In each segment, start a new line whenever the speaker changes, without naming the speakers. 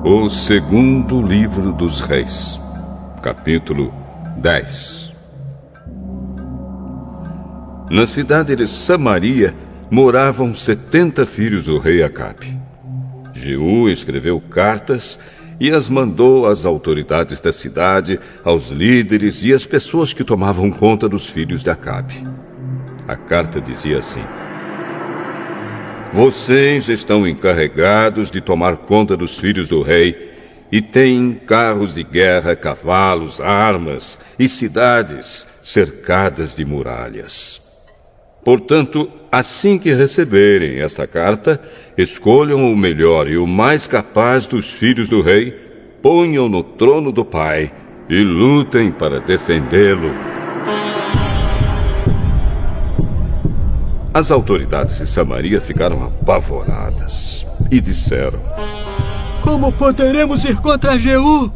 O segundo livro dos Reis, capítulo 10. Na cidade de Samaria moravam 70 filhos do rei Acabe. Jeú escreveu cartas e as mandou às autoridades da cidade, aos líderes e às pessoas que tomavam conta dos filhos de Acabe. A carta dizia assim: vocês estão encarregados de tomar conta dos filhos do rei e têm carros de guerra, cavalos, armas e cidades cercadas de muralhas. Portanto, assim que receberem esta carta, escolham o melhor e o mais capaz dos filhos do rei, ponham no trono do pai e lutem para defendê-lo. As autoridades de Samaria ficaram apavoradas e disseram:
como poderemos ir contra Jeú,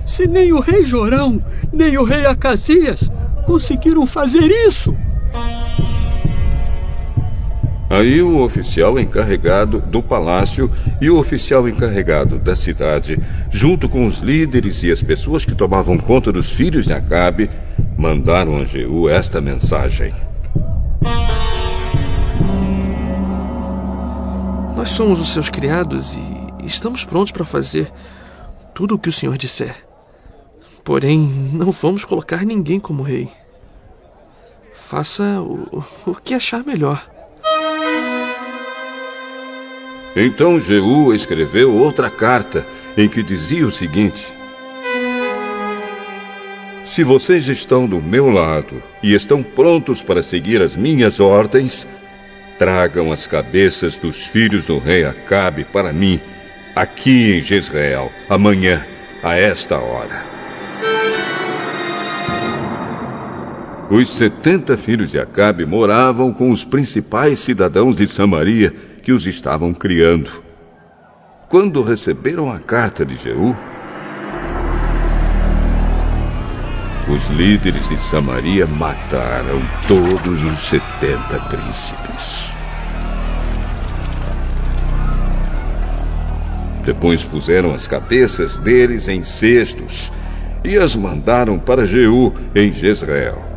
se nem o rei Jorão, nem o rei Acasias conseguiram fazer isso?
Aí o oficial encarregado do palácio e o oficial encarregado da cidade, junto com os líderes e as pessoas que tomavam conta dos filhos de Acabe, mandaram a Jeú esta mensagem:
nós somos os seus criados e estamos prontos para fazer tudo o que o senhor disser. Porém, não vamos colocar ninguém como rei. Faça o que achar melhor.
Então Jeú escreveu outra carta em que dizia o seguinte: se vocês estão do meu lado e estão prontos para seguir as minhas ordens, tragam as cabeças dos filhos do rei Acabe para mim, aqui em Jezreel, amanhã, a esta hora. Os 70 filhos de Acabe moravam com os principais cidadãos de Samaria que os estavam criando. Quando receberam a carta de Jeú, os líderes de Samaria mataram todos os 70 príncipes. Depois puseram as cabeças deles em cestos e as mandaram para Jeú em Jezreel.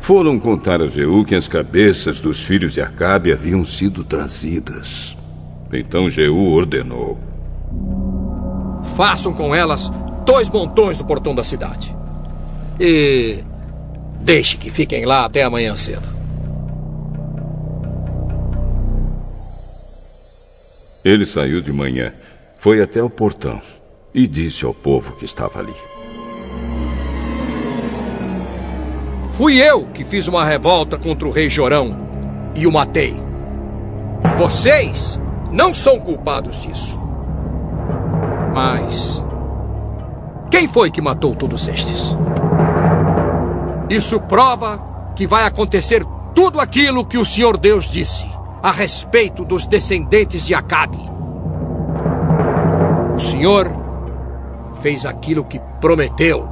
Foram contar a Jeú que as cabeças dos filhos de Acabe haviam sido trazidas. Então Jeú ordenou:
façam com elas 2 montões no portão da cidade. E deixe que fiquem lá até amanhã cedo.
Ele saiu de manhã, foi até o portão e disse ao povo que estava ali:
fui eu que fiz uma revolta contra o rei Jorão e o matei. Vocês não são culpados disso. Mas quem foi que matou todos estes? Isso prova que vai acontecer tudo aquilo que o Senhor Deus disse a respeito dos descendentes de Acabe. O Senhor fez aquilo que prometeu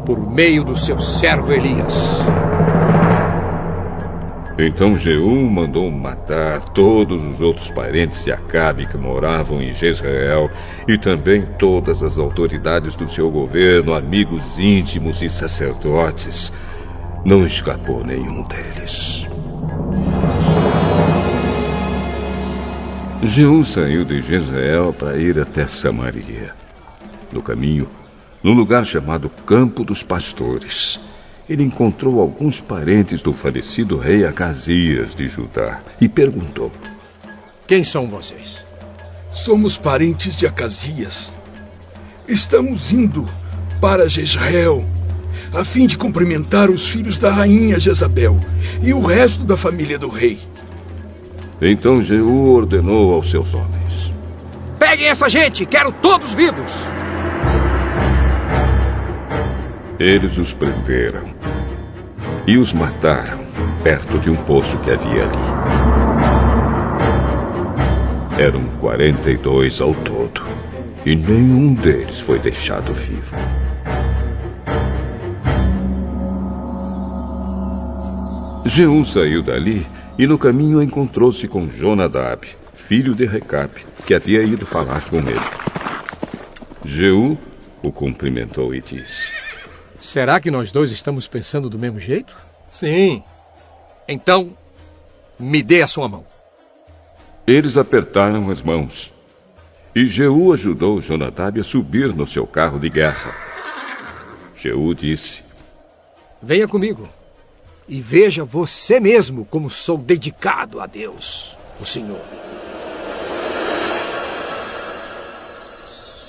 por meio do seu servo Elias.
Então Jeú mandou matar todos os outros parentes de Acabe que moravam em Jezreel e também todas as autoridades do seu governo, amigos íntimos e sacerdotes. Não escapou nenhum deles. Jeú saiu de Jezreel para ir até Samaria. No caminho, num lugar chamado Campo dos Pastores, ele encontrou alguns parentes do falecido rei Acasias de Judá e perguntou:
quem são vocês?
Somos parentes de Acasias. Estamos indo para Jezreel a fim de cumprimentar os filhos da rainha Jezabel e o resto da família do rei.
Então Jeú ordenou aos seus homens:
peguem essa gente, quero todos vivos.
Eles os prenderam e os mataram perto de um poço que havia ali. Eram 42 ao todo e nenhum deles foi deixado vivo. Jeú saiu dali e no caminho encontrou-se com Jonadab, filho de Recabe, que havia ido falar com ele. Jeú o cumprimentou e disse:
Será que nós dois estamos pensando do mesmo jeito? Sim. Então, me dê a sua mão.
Eles apertaram as mãos. E Jeú ajudou Jonadab a subir no seu carro de guerra. Jeú disse:
Venha comigo e veja você mesmo como sou dedicado a Deus, o Senhor.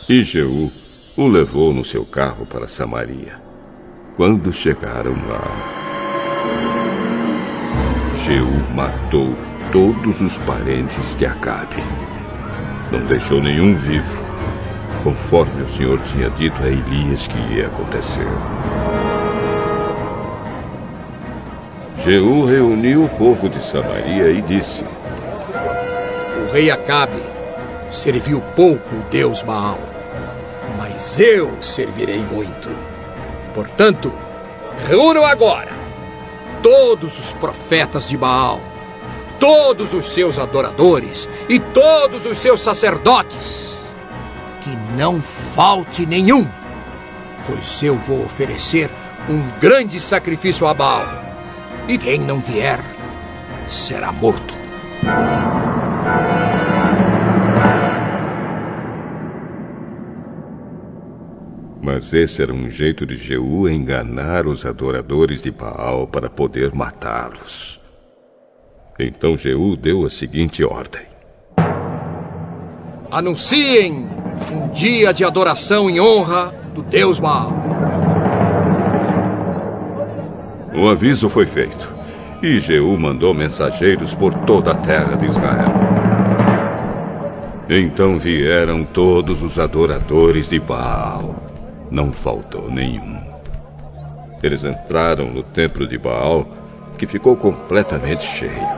E Jeú o levou no seu carro para Samaria. Quando chegaram lá, Jeú matou todos os parentes de Acabe. Não deixou nenhum vivo, conforme o Senhor tinha dito a Elias que ia acontecer. Jeú reuniu o povo de Samaria e disse:
O rei Acabe serviu pouco o Deus Baal, mas eu servirei muito. Portanto, reúnam agora todos os profetas de Baal, todos os seus adoradores e todos os seus sacerdotes. Que não falte nenhum, pois eu vou oferecer um grande sacrifício a Baal. E quem não vier será morto.
Mas esse era um jeito de Jeú enganar os adoradores de Baal para poder matá-los. Então Jeú deu a seguinte ordem:
Anunciem um dia de adoração em honra do Deus Baal.
O aviso foi feito, e Jeú mandou mensageiros por toda a terra de Israel. Então vieram todos os adoradores de Baal. Não faltou nenhum. Eles entraram no templo de Baal, que ficou completamente cheio.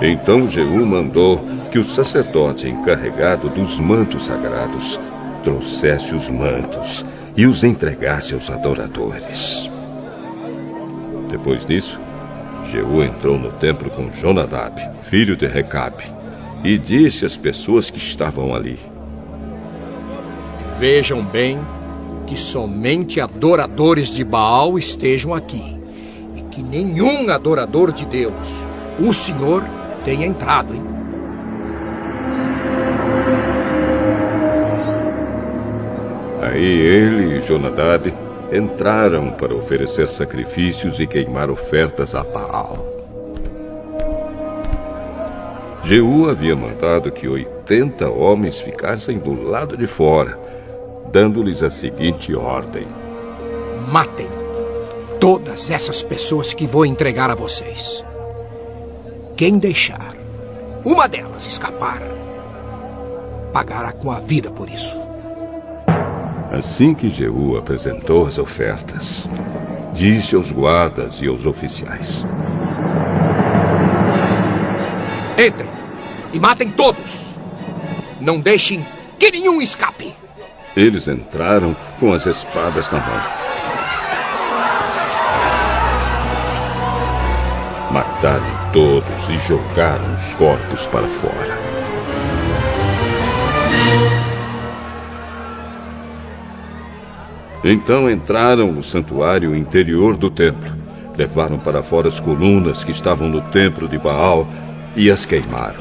Então Jeú mandou que o sacerdote encarregado dos mantos sagrados trouxesse os mantos e os entregasse aos adoradores. Depois disso, Jeú entrou no templo com Jonadab, filho de Recabe, e disse às pessoas que estavam ali:
Vejam bem que somente adoradores de Baal estejam aqui, e que nenhum adorador de Deus, o Senhor, tenha entrado, hein?
Aí ele e Jonadab entraram para oferecer sacrifícios e queimar ofertas a Baal. Jeú havia mandado que 80 homens ficassem do lado de fora, dando-lhes a seguinte ordem:
Matem todas essas pessoas que vou entregar a vocês. Quem deixar uma delas escapar, pagará com a vida por isso.
Assim que Jeú apresentou as ofertas, disse aos guardas e aos oficiais:
Entrem e matem todos. Não deixem que nenhum escape.
Eles entraram com as espadas na mão. Mataram todos e jogaram os corpos para fora. Então entraram no santuário interior do templo, levaram para fora as colunas que estavam no templo de Baal e as queimaram.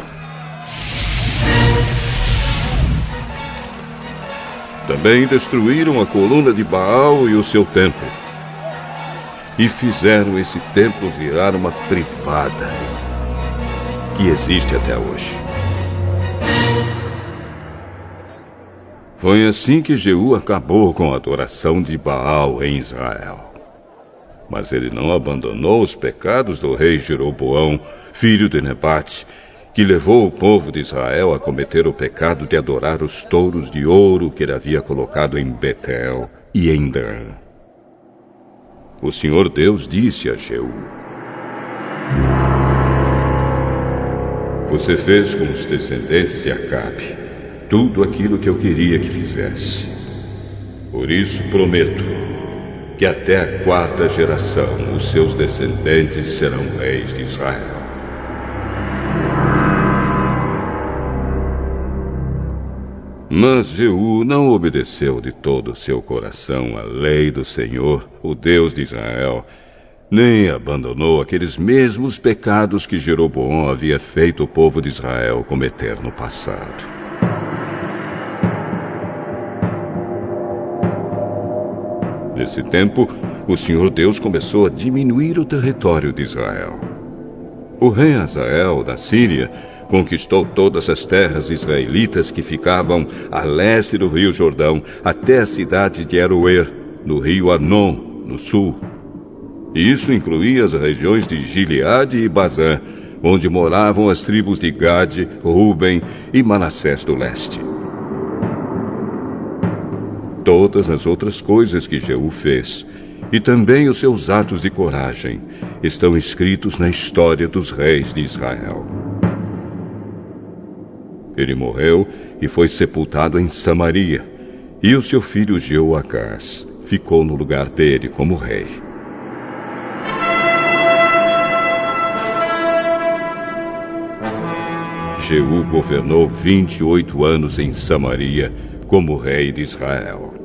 Também destruíram a coluna de Baal e o seu templo. E fizeram esse templo virar uma privada que existe até hoje. Foi assim que Jeú acabou com a adoração de Baal em Israel. Mas ele não abandonou os pecados do rei Jeroboão, filho de Nebate, que levou o povo de Israel a cometer o pecado de adorar os touros de ouro que ele havia colocado em Betel e em Dan. O Senhor Deus disse a Jeú: Você fez com os descendentes de Acabe tudo aquilo que eu queria que fizesse. Por isso prometo que até a 4ª geração os seus descendentes serão reis de Israel. Mas Jeú não obedeceu de todo o seu coração à lei do Senhor, o Deus de Israel, nem abandonou aqueles mesmos pecados que Jeroboão havia feito o povo de Israel cometer no passado. Nesse tempo, o Senhor Deus começou a diminuir o território de Israel. O rei Hazael, da Síria, conquistou todas as terras israelitas que ficavam a leste do rio Jordão, até a cidade de Aroer, no rio Arnon, no sul. E isso incluía as regiões de Gileade e Bazã, onde moravam as tribos de Gade, Ruben e Manassés do leste. Todas as outras coisas que Jeú fez, e também os seus atos de coragem, estão escritos na história dos reis de Israel. Ele morreu e foi sepultado em Samaria, e o seu filho Jeoacás ficou no lugar dele como rei. Jeú governou 28 anos em Samaria como rei de Israel.